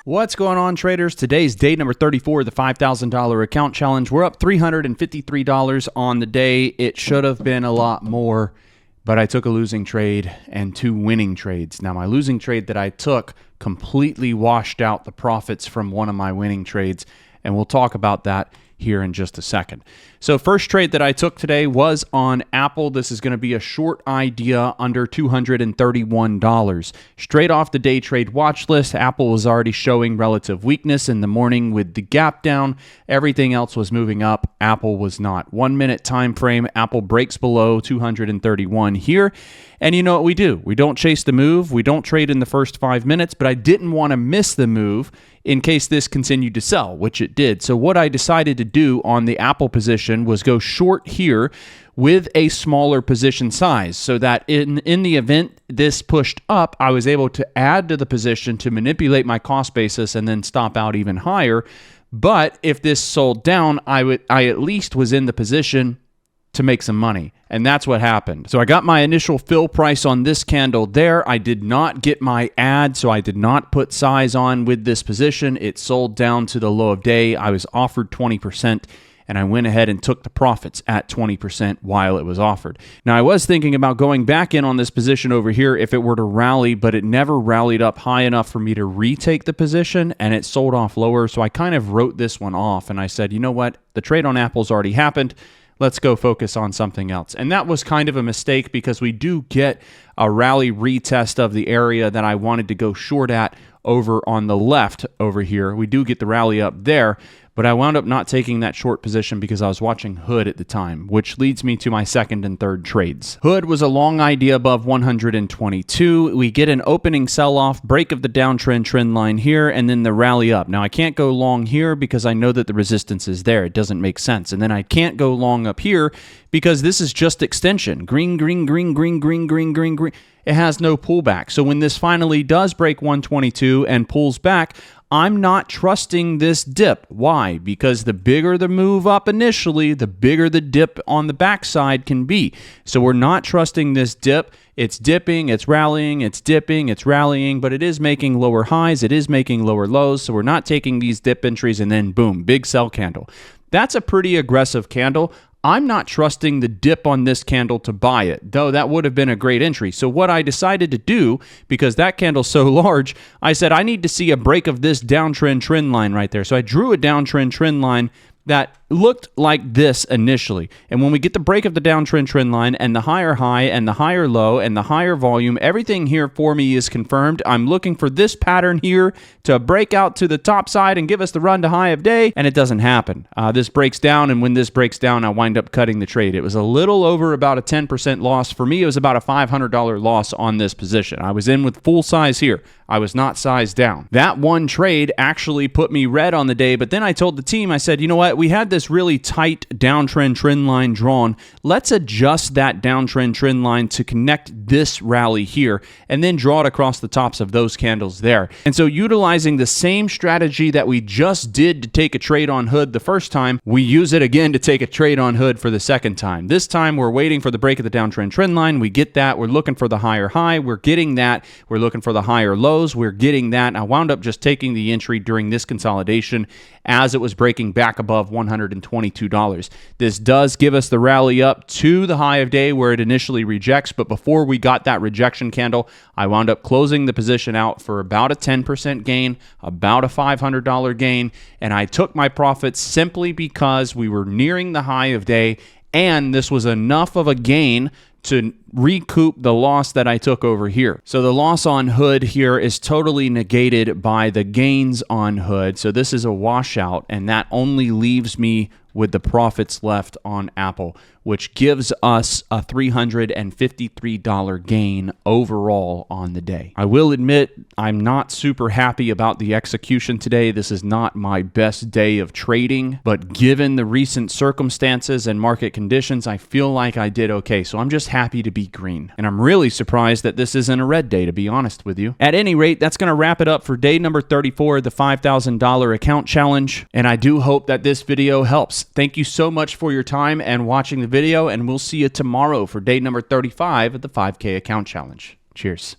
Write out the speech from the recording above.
What's going on, traders? Today's day number 34 of the $5,000 account challenge. We're up $353 on the day. It should have been a lot more, but I took a losing trade and two winning trades. Now, my losing trade that I took completely washed out the profits from one of my winning trades, and we'll talk about that here in just a second. So first trade that I took today was on Apple. This is going to be a short idea under $231. Straight off the day trade watch list, Apple was already showing relative weakness in the morning with the gap down. Everything else was moving up. Apple was not. 1 minute time frame, Apple breaks below 231 here. And you know what we do? We don't chase the move. We don't trade in the first 5 minutes, but I didn't want to miss the move in case this continued to sell, which it did. So what I decided to do on the Apple position was go short here with a smaller position size so that in the event this pushed up, I was able to add to the position to manipulate my cost basis and then stop out even higher. But if this sold down, I at least was in the position to make some money. And that's what happened. So I got my initial fill price on this candle there. I did not get my add, so I did not put size on with this position. It sold down to the low of day. I was offered 20%. And I went ahead and took the profits at 20% while it was offered. Now, I was thinking about going back in on this position over here if it were to rally, but it never rallied up high enough for me to retake the position, and it sold off lower. So I kind of wrote this one off, and I said, you know what? The trade on Apple's already happened. Let's go focus on something else. And that was kind of a mistake because we do get a rally retest of the area that I wanted to go short at over on the left over here. We do get the rally up there, but I wound up not taking that short position because I was watching Hood at the time, which leads me to my second and third trades. Hood was a long idea above 122. We get an opening sell-off, break of the downtrend trend line here, and then the rally up. Now, I can't go long here because I know that the resistance is there. It doesn't make sense. And then I can't go long up here because this is just extension. Green, green, green, green, green, green, green, green. It has no pullback. So when this finally does break 122 and pulls back, I'm not trusting this dip. Why? Because the bigger the move up initially, the bigger the dip on the backside can be. So we're not trusting this dip. It's dipping, it's rallying, it's dipping, it's rallying, but it is making lower highs, it is making lower lows. So we're not taking these dip entries and then boom, big sell candle. That's a pretty aggressive candle. I'm not trusting the dip on this candle to buy it, though that would have been a great entry. So what I decided to do, because that candle's so large, I said I need to see a break of this downtrend trend line right there. So I drew a downtrend trend line that looked like this initially. And when we get the break of the downtrend trend line and the higher high and the higher low and the higher volume, everything here for me is confirmed. I'm looking for this pattern here to break out to the top side and give us the run to high of day, and it doesn't happen. This breaks down, and when this breaks down, I wind up cutting the trade. It was a little over about a 10% loss. For me, it was about a $500 loss on this position. I was in with full size here. I was not sized down. That one trade actually put me red on the day, but then I told the team, I said, you know what? We had this really tight downtrend trend line drawn. Let's adjust that downtrend trend line to connect this rally here and then draw it across the tops of those candles there. And so utilizing the same strategy that we just did to take a trade on Hood the first time, we use it again to take a trade on Hood for the second time. This time we're waiting for the break of the downtrend trend line. We get that. We're looking for the higher high. We're getting that. We're looking for the higher lows. We're getting that. I wound up just taking the entry during this consolidation as it was breaking back above $122. This does give us the rally up to the high of day where it initially rejects, but before we got that rejection candle, I wound up closing the position out for about a 10% gain, about a $500 gain, and I took my profits simply because we were nearing the high of day, and this was enough of a gain to recoup the loss that I took over here. So the loss on Hood here is totally negated by the gains on Hood. So this is a washout, and that only leaves me with the profits left on Apple, which gives us a $353 gain overall on the day. I will admit I'm not super happy about the execution today. This is not my best day of trading, but given the recent circumstances and market conditions, I feel like I did okay. So I'm just happy to be green. And I'm really surprised that this isn't a red day, to be honest with you. At any rate, that's going to wrap it up for day number 34 of the $5,000 account challenge. And I do hope that this video helps. Thank you so much for your time and watching the video, and we'll see you tomorrow for day number 35 of the 5K account challenge. Cheers.